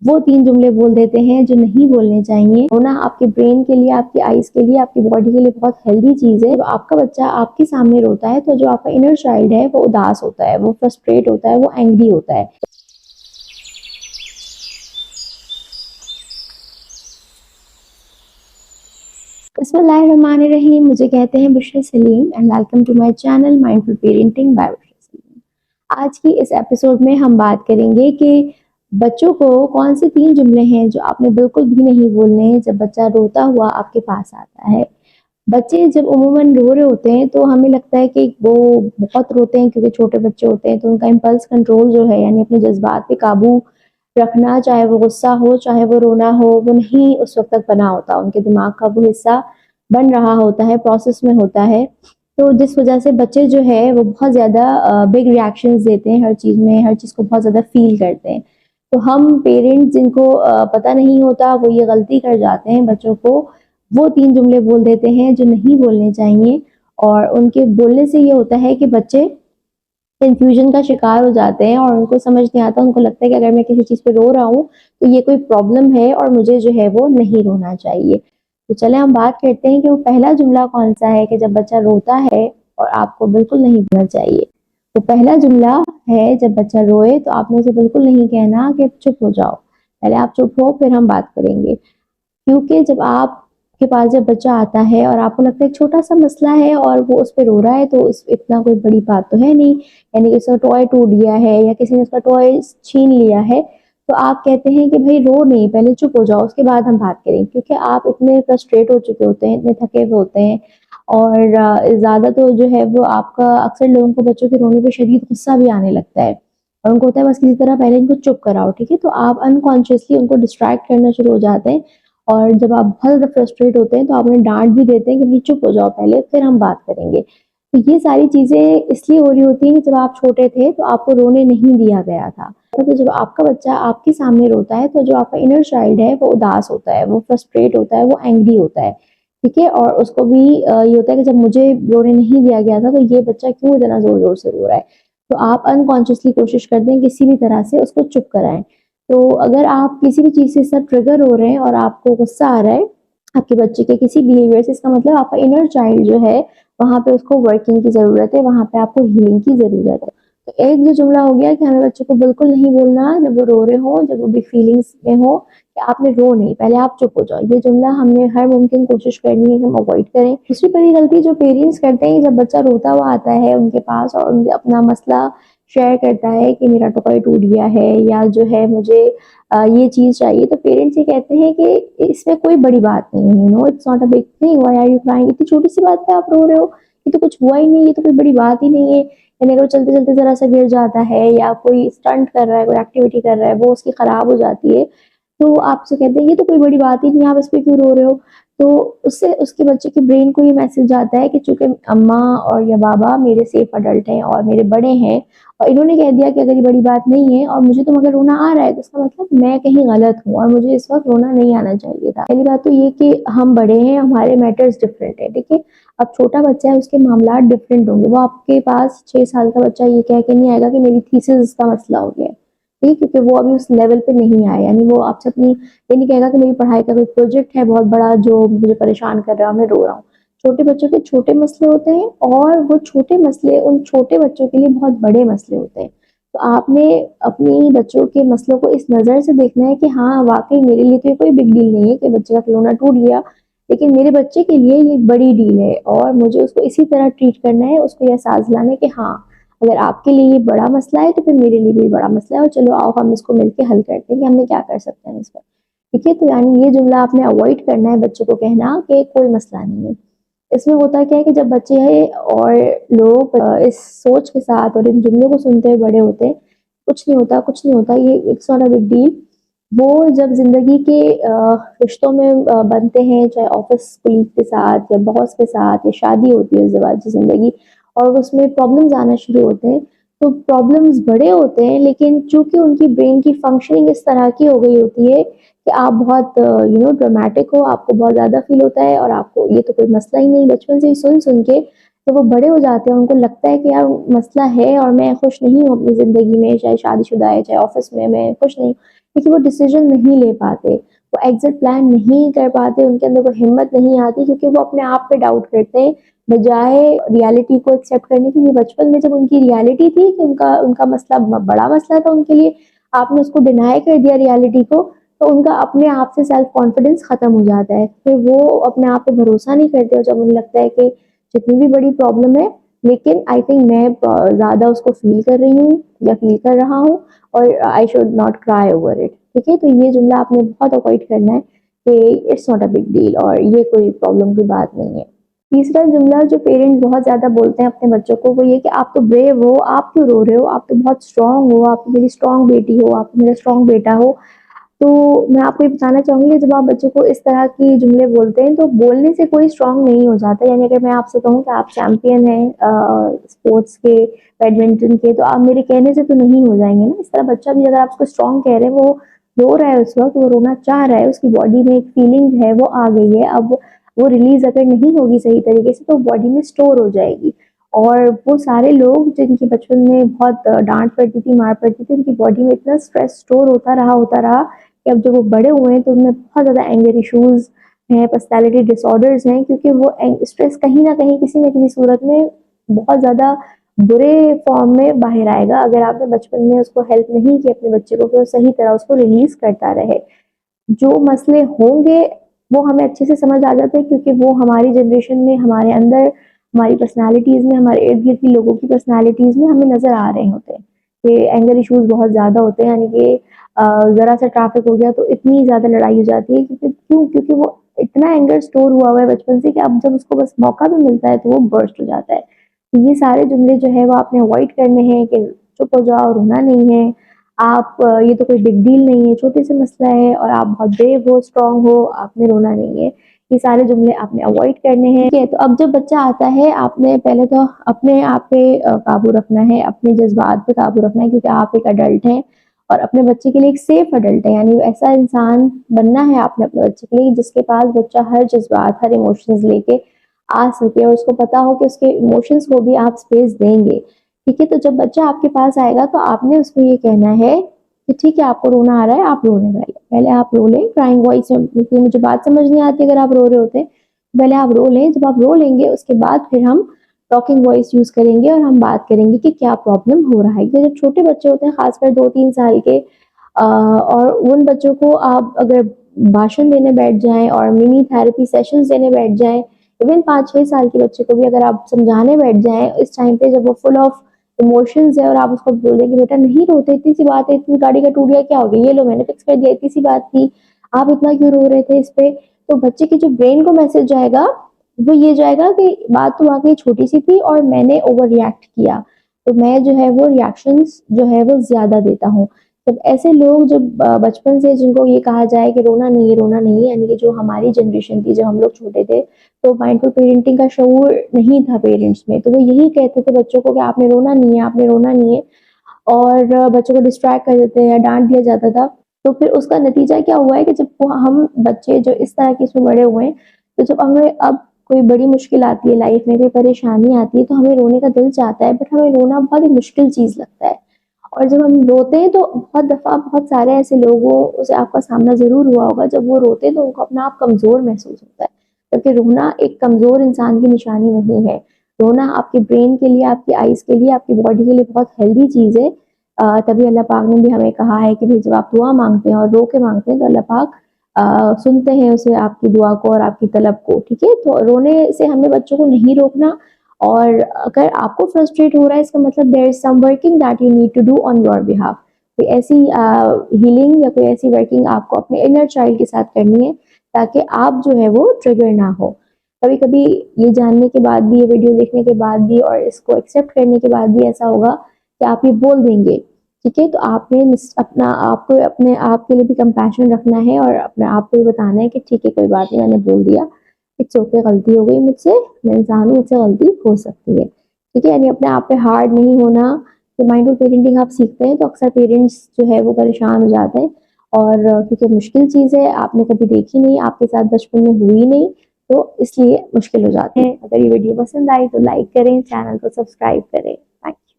वो 3 जुमले बोल देते हैं जो नहीं बोलने चाहिए। रोना आपके ब्रेन के लिए, आपकी आईज़ के लिए, आपकी बॉडी के लिए बहुत हेल्दी चीज़ है। जब आपका बच्चा आपके सामने रोता है तो जो आपका इनर चाइल्ड है वो उदास होता है, वो फ्रस्ट्रेट होता है, वो एंग्री होता है। बिस्मिल्लाहिर्रहमानिर्रहीम। मुझे कहते हैं Bushra Saleem and welcome to my channel mindful parenting by Bushra Saleem. आज की इस एपिसोड में हम बात करेंगे कि बच्चों को कौन से 3 जुमले हैं जो आपने बिल्कुल भी नहीं बोलने हैं जब बच्चा रोता हुआ आपके पास आता है। बच्चे जब उमूमन रो रहे होते हैं तो हमें लगता है कि वो बहुत रोते हैं क्योंकि छोटे बच्चे होते हैं तो उनका इम्पल्स कंट्रोल जो है यानी अपने जज्बात पे काबू रखना, चाहे वो गुस्सा हो चाहे वो रोना हो, वो नहीं उस वक्त तक बना होता, उनके दिमाग का वो हिस्सा बन रहा होता है, प्रोसेस में होता है। तो जिस वजह से बच्चे जो है वो बहुत ज़्यादा बिग रिएक्शंस देते हैं हर चीज़ में, हर चीज़ को बहुत ज़्यादा फील करते हैं। तो हम पेरेंट्स जिनको पता नहीं होता वो ये गलती कर जाते हैं, बच्चों को वो 3 जुमले बोल देते हैं जो नहीं बोलने चाहिए। और उनके बोलने से ये होता है कि बच्चे कन्फ्यूजन का शिकार हो जाते हैं और उनको समझ नहीं आता, उनको लगता है कि अगर मैं किसी चीज़ पे रो रहा हूँ तो ये कोई प्रॉब्लम है और मुझे जो है वो नहीं रोना चाहिए। तो चले हम बात करते हैं कि वो पहला जुमला कौन सा है कि जब बच्चा रोता है और आपको बिल्कुल नहीं बोलना चाहिए। तो पहला जुमला है, जब बच्चा रोए तो आपने उसे बिल्कुल नहीं कहना कि चुप हो जाओ, पहले आप चुप हो फिर हम बात करेंगे। क्योंकि जब आपके पास जब बच्चा आता है और आपको लगता है एक छोटा-सा मसला है और वो उस पे रो रहा है तो इस इतना कोई बड़ी बात तो है नहीं, यानी कि उसका टॉय टूट गया है या किसी ने उसका टॉय छीन लिया है, तो आप कहते हैं कि भई रो नहीं, पहले चुप हो जाओ उसके बाद हम बात करेंगे। क्योंकि आप इतने फ्रस्ट्रेट हो चुके होते हैं, इतने थके हुए होते हैं और ज़्यादा तो जो है वो आपका अक्सर लोगों को बच्चों के रोने पे शदीद गुस्सा भी आने लगता है और उनको होता है बस किसी तरह पहले इनको चुप कराओ, ठीक है? तो आप अनकॉन्शियसली उनको डिस्ट्रैक्ट करना शुरू हो जाते हैं और जब आप बहुत ज़्यादा फ्रस्ट्रेट होते हैं तो आप उन्हें डाँट भी देते हैं कि भई चुप हो जाओ पहले, फिर हम बात करेंगे। तो ये सारी चीज़ें इसलिए हो रही होती हैं कि जब आप छोटे थे तो आपको रोने नहीं दिया गया था। तो जब आपका बच्चा आपके सामने रोता है तो जो आपका इनर चाइल्ड है वो उदास होता है, वो फ्रस्ट्रेट होता है, वो एंग्री होता है, ठीक है? और उसको भी ये होता है कि जब मुझे रोने नहीं दिया गया था तो ये बच्चा क्यों इतना ज़ोर-ज़ोर से रो रहा है? तो आप अनकॉन्शियसली कोशिश करते हैं किसी भी तरह से उसको चुप कराएँ। तो अगर आप किसी भी चीज़ से सब ट्रिगर हो रहे हैं और आपको गुस्सा आ रहा है आपके बच्चे के किसी बिहेवियर से, इसका मतलब आपका इनर चाइल्ड जो है वहाँ पे उसको वर्किंग की ज़रूरत है, वहाँ पे आपको हीलिंग की ज़रूरत है। तो एक जो जुमला हो गया कि हमें बच्चों को बिल्कुल नहीं बोलना जब वो रो रहे हों, जब वो भी फीलिंग्स में हो कि आपने रो नहीं, पहले आप चुप हो जाओ। ये जुमला हमने हर मुमकिन कोशिश करनी है कि हम अवॉइड करें। दूसरी बड़ी गलती जो पेरेंट्स करते हैं जब बच्चा रोता हुआ आता है उनके पास और उनसे अपना मसला शेयर करता है कि मेरा टॉय टूट गया है या जो है मुझे ये चीज़ चाहिए, तो पेरेंट्स ये कहते हैं कि इसमें कोई बड़ी बात नहीं है, you know it's not a big thing, why are you crying? इतनी छोटी-सी बात पे आप रो रहे हो, ये तो कुछ हुआ ही नहीं, ये तो कोई बड़ी बात ही नहीं है। यानी अगर वो चलते-चलते ज़रा-सा गिर जाता है या कोई स्टंट कर रहा है, कोई एक्टिविटी कर रहा है, वो उसकी खराब हो जाती है, तो आपसे कहते हैं ये तो कोई बड़ी बात ही नहीं है, आप इस पे क्यों रो रहे हो? तो उससे उसके बच्चे के ब्रेन को ये मैसेज जाता है कि चूँकि अम्मा और या बाबा मेरे सेफ अडल्ट हैं और मेरे बड़े हैं और इन्होंने कह दिया कि अगर ये बड़ी बात नहीं है और मुझे तो मगर रोना आ रहा है तो इसका मतलब मैं कहीं गलत हूँ और मुझे इस वक़्त रोना नहीं आना चाहिए था। पहली बात तो ये कि हम बड़े हैं, हमारे मैटर्स डिफरेंट है, ठीक है? अब छोटा बच्चा है उसके मामलात डिफरेंट होंगे। वो आपके पास 6 साल का बच्चा ये कह के नहीं आएगा कि मेरी थीसिस का मसला हो गया है, ठीक है? क्योंकि वो अभी उस लेवल पे नहीं आया, यानी वो आपसे अपनी ये नहीं कहेगा कि मेरी पढ़ाई का कोई प्रोजेक्ट है बहुत बड़ा जो मुझे परेशान कर रहा है, मैं रो रहा हूँ। छोटे बच्चों के छोटे मसले होते हैं और वो छोटे मसले उन छोटे बच्चों के लिए बहुत बड़े मसले होते हैं। तो आपने अपनी बच्चों के मसलों को इस नज़र से देखना है कि हाँ, वाक़ई मेरे लिए तो ये कोई बिग डील नहीं है कि बच्चे का खिलौना टूट गया, लेकिन मेरे बच्चे के लिए ये एक बड़ी डील है और मुझे उसको इसी तरह ट्रीट करना है, उसको ये एहसास दिलाना है कि हाँ, अगर आपके लिए ये बड़ा मसला है तो फिर मेरे लिए भी बड़ा मसला है और चलो आओ हम इसको मिलके हल करते हैं कि हमने क्या कर सकते हैं इस पे। ठीक है? तो यानी ये जुमला आपने अवॉइड करना है बच्चों को कहना कि कोई मसला नहीं है। इसमें होता क्या है कि जब बच्चे हैं और लोग इस सोच के साथ और इन जुमलों को सुनते हुए बड़े होते हैं, कुछ नहीं होता, कुछ नहीं होता, ये it's not a big deal. वो जब ज़िंदगी के रिश्तों में बनते हैं, चाहे ऑफ़िस कलीग के साथ या बॉस के साथ या शादी होती है, ज़िवाजी ज़िंदगी और उसमें प्रॉब्लम्स आना शुरू होते हैं, तो प्रॉब्लम्स बड़े होते हैं लेकिन चूँकि उनकी ब्रेन की फंक्शनिंग इस तरह की हो गई होती है कि आप बहुत ड्रामेटिक हो, आपको बहुत ज़्यादा फ़ील होता है और आपको ये तो कोई मसला ही नहीं, बचपन से ही सुन-सुन के जब वो बड़े हो जाते हैं, उनको लगता है कि यार मसला है और मैं खुश नहीं हूँ अपनी ज़िंदगी में, चाहे शादीशुदा है, चाहे ऑफ़िस में मैं खुश नहीं हूँ। क्योंकि वो डिसीजन नहीं ले पाते, वो एग्जिट प्लान नहीं कर पाते, उनके अंदर वो हिम्मत नहीं आती क्योंकि वो अपने आप पे डाउट करते हैं बजाय रियलिटी को एक्सेप्ट करने की। बचपन में जब उनकी रियलिटी थी कि उनका उनका मसला बड़ा मसला था उनके लिए, आपने उसको डिनाई कर दिया रियलिटी को, तो उनका अपने आप से सेल्फ कॉन्फिडेंस खत्म हो जाता है। फिर वो अपने आप पे भरोसा नहीं करते और जब उन्हें लगता है कि जितनी भी बड़ी प्रॉब्लम है, लेकिन आई थिंक मैं ज़्यादा उसको फील कर रही हूँ या फील कर रहा हूँ और I should not cry over it. ठीक है, तो ये जुमला आपने बहुत अवॉइड करना है कि it's not a big deal और ये कोई प्रॉब्लम की बात नहीं है। तीसरा जुमला जो पेरेंट्स बहुत ज़्यादा बोलते हैं अपने बच्चों को वो ये कि आप तो ब्रेव हो, आप क्यों रो रहे हो, आप तो बहुत स्ट्रांग हो, आप तो मेरी स्ट्रांग बेटी हो, आप तो मेरा स्ट्रांग बेटा हो। तो मैं आपको ये बताना चाहूँगी कि जब आप बच्चों को इस तरह की जुमले बोलते हैं तो बोलने से कोई स्ट्रांग नहीं हो जाता। यानी अगर मैं आपसे कहूँ कि आप चैंपियन हैं स्पोर्ट्स के, बैडमिंटन के, तो आप मेरे कहने से तो नहीं हो जाएंगे ना। इस तरह बच्चा भी अगर आप उसको स्ट्रांग कह रहे हैं, वो रो रहा है, उस वक्त वो रोना चाह रहा है, उसकी बॉडी में एक फीलिंग है वो आ गई है, अब वो रिलीज अगर नहीं होगी सही तरीके से तो बॉडी में स्टोर हो जाएगी। और वो सारे लोग जिनकी बचपन में बहुत डांट पड़ती थी, मार पड़ती थी, उनकी बॉडी में इतना स्ट्रेस स्टोर होता रहा कि अब जब वो बड़े हुए हैं तो उनमें बहुत ज़्यादा एंगर इश्यूज हैं, पर्सनालिटी डिसऑर्डर्स हैं, क्योंकि वो स्ट्रेस कहीं ना कहीं किसी न किसी सूरत में बहुत ज़्यादा बुरे फॉर्म में बाहर आएगा अगर आपने बचपन में उसको हेल्प नहीं की अपने बच्चे को कि वो सही तरह उसको रिलीज करता रहे। जो मसले होंगे वो हमें अच्छे से समझ आ जाते हैं क्योंकि वो हमारी जनरेशन में, हमारे अंदर, हमारी पर्सनालिटीज़ में, हमारे इर्द गिर्द की लोगों की पर्सनालिटीज़ में हमें नज़र आ रहे होते हैं कि एंगर इश्यूज बहुत ज़्यादा होते हैं। यानी कि ज़रा सा ट्रैफिक हो गया तो इतनी ज़्यादा लड़ाई हो जाती है क्योंकि वो इतना एंगर स्टोर हुआ हुआ है बचपन से कि अब जब उसको बस मौका भी मिलता है तो वो बर्स्ट हो जाता है। तो ये सारे जुमले जो है वो आपने अवॉइड करने हैं कि चुप हो जाओ, रोना नहीं है, आप ये तो कोई बिग डील नहीं है, छोटे से मसला है और आप बहुत ब्रेव हो, स्ट्रांग हो, आपने रोना नहीं है। ये सारे जुमले आपने अवॉइड करने हैं। ठीक है, तो अब जब बच्चा आता है आपने पहले तो अपने आप पे काबू रखना है, अपने जज्बात पे काबू रखना है क्योंकि आप एक अडल्ट हैं और अपने बच्चे के लिए एक सेफ अडल्ट है। यानी ऐसा इंसान बनना है आपने अपने बच्चे के लिए जिसके पास बच्चा हर जज्बात, हर इमोशंस लेके आ सके और उसको पता हो कि उसके इमोशंस को भी आप स्पेस देंगे। ठीक है, तो जब बच्चा आपके पास आएगा तो आपने उसको ये कहना है कि ठीक है आपको रोना आ रहा है, आप रोने वाले, पहले आप रो लें क्राइंग वॉइस में, क्योंकि मुझे बात समझ नहीं आती अगर आप रो रहे होते हैं, पहले आप रो लें। जब आप रो लेंगे उसके बाद फिर हम टॉकिंग वॉइस यूज करेंगे और हम बात करेंगे कि क्या प्रॉब्लम हो रहा है। जब छोटे बच्चे होते हैं खासकर 2-3 साल के, और उन बच्चों को आप अगर भाषण देने बैठ जाएं और मिनी थेरेपी सेशंस देने बैठ जाएं, इवन 5-6 साल के बच्चे को भी अगर आप समझाने बैठ जाएं इस टाइम पे जब वो फुल ऑफ इमोशंस है और आप उसको बोल दें कि बेटा नहीं रोते, इतनी सी बात है, इतनी गाड़ी का टूट गया क्या हो गया, ये लो मैंने फिक्स कर दिया, इतनी सी बात थी, आप इतना क्यों रो रहे थे इस पे। तो बच्चे के जो ब्रेन को मैसेज जाएगा वो ये जाएगा कि बात तो वाकई छोटी सी थी और मैंने ओवर रिएक्ट किया, तो मैं जो है वो रिएक्शंस जो है वो ज्यादा देता हूँ। जब ऐसे लोग जब बचपन से जिनको ये कहा जाए कि रोना नहीं है, रोना नहीं है, यानी कि जो हमारी जनरेशन थी जब हम लोग छोटे थे तो माइंडफुल पेरेंटिंग का शऊर नहीं था पेरेंट्स में, तो वो यही कहते थे बच्चों को कि आपने रोना नहीं है, आपने रोना नहीं है, और बच्चों को डिस्ट्रैक्ट कर देते हैं या डांट दिया जाता था। तो फिर उसका नतीजा क्या हुआ है कि जब हम बच्चे जो इस तरह के इसमें बड़े हुए हैं, तो जब हमें अब कोई बड़ी मुश्किल आती है लाइफ में, कोई परेशानी आती है तो हमें रोने का दिल चाहता है, बट हमें रोना बहुत ही मुश्किल चीज लगता है। और जब हम रोते हैं तो बहुत दफा बहुत सारे ऐसे लोगों से आपका सामना जरूर हुआ होगा, जब वो रोते हैं तो उनको अपना आप कमजोर महसूस होता है, क्योंकि रोना एक कमजोर इंसान की निशानी नहीं है। रोना आपके ब्रेन के लिए, आपकी आईज के लिए, आपकी बॉडी के लिए बहुत हेल्दी चीज है। तभी अल्लाह पाक ने भी हमें कहा है कि भाई जब आप दुआ मांगते हैं और रो के मांगते हैं तो अल्लाह पाक सुनते हैं उसे, आपकी दुआ को और आपकी तलब को। ठीक है, तो रोने से हमें बच्चों को नहीं रोकना। और अगर आपको फ्रस्ट्रेट हो रहा है इसका मतलब there is some working that you need to do on your behalf. कोई ऐसी हीलिंग या कोई ऐसी वर्किंग आपको अपने इनर चाइल्ड के साथ करनी है ताकि आप जो है वो ट्रिगर ना हो। कभी कभी ये जानने के बाद भी, ये वीडियो देखने के बाद भी और इसको एक्सेप्ट करने के बाद भी ऐसा होगा कि आप ये बोल देंगे। ठीक है, तो आपने अपना आपको अपने आप के लिए भी कंपैशन रखना है और अपने आप को ये बताना है कि ठीक है कोई बात नहीं, मैंने बोल दिया, इट्स ओके, गलती हो गई मुझसे, मैं इंसान हूँ, मुझसे गलती हो सकती है। ठीक है, यानी अपने आप पे हार्ड नहीं होना। तो माइंडफुल पेरेंटिंग आप सीखते हैं तो अक्सर पेरेंट्स जो है वो परेशान हो जाते हैं, और क्योंकि मुश्किल चीज़ है, आपने कभी देखी नहीं, आपके साथ बचपन में हुई नहीं, तो इसलिए मुश्किल हो जाते हैं। अगर ये वीडियो पसंद आई तो लाइक करें, चैनल को सब्सक्राइब करें। Thank you.